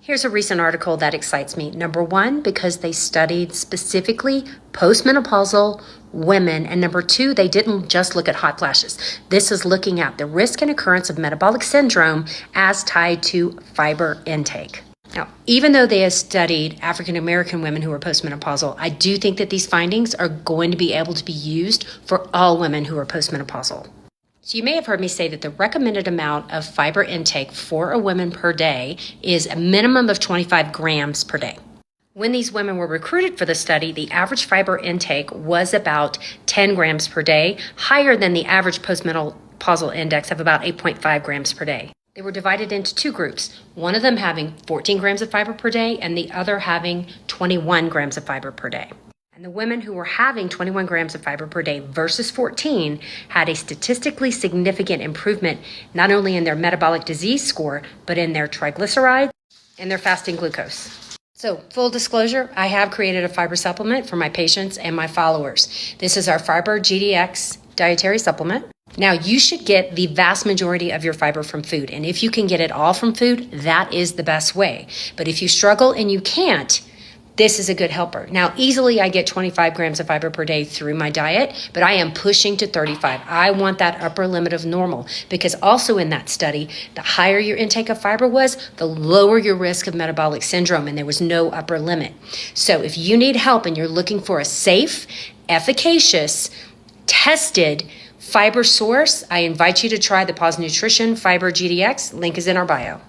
Here's a recent article that excites me. Number one, because they studied specifically postmenopausal women. And number two, they didn't just look at hot flashes. This is looking at the risk and occurrence of metabolic syndrome as tied to fiber intake. Now, even though they have studied African American women who are postmenopausal, I do think that these findings are going to be able to be used for all women who are postmenopausal. So you may have heard me say that the recommended amount of fiber intake for a woman per day is a minimum of 25 grams per day. When these women were recruited for the study, the average fiber intake was about 10 grams per day, higher than the average postmenopausal index of about 8.5 grams per day. They were divided into two groups, one of them having 14 grams of fiber per day and the other having 21 grams of fiber per day. And the women who were having 21 grams of fiber per day versus 14 had a statistically significant improvement, not only in their metabolic disease score, but in their triglycerides and their fasting glucose. So, full disclosure, I have created a fiber supplement for my patients and my followers. This is our Fiber GDX dietary supplement. Now, you should get the vast majority of your fiber from food. And if you can get it all from food, that is the best way. But if you struggle and you can't, this is a good helper. Now, easily I get 25 grams of fiber per day through my diet, but I am pushing to 35. I want that upper limit of normal because also in that study, the higher your intake of fiber was, the lower your risk of metabolic syndrome, and there was no upper limit. So if you need help and you're looking for a safe, efficacious, tested fiber source, I invite you to try the Pause Nutrition Fiber GDX. Link is in our bio.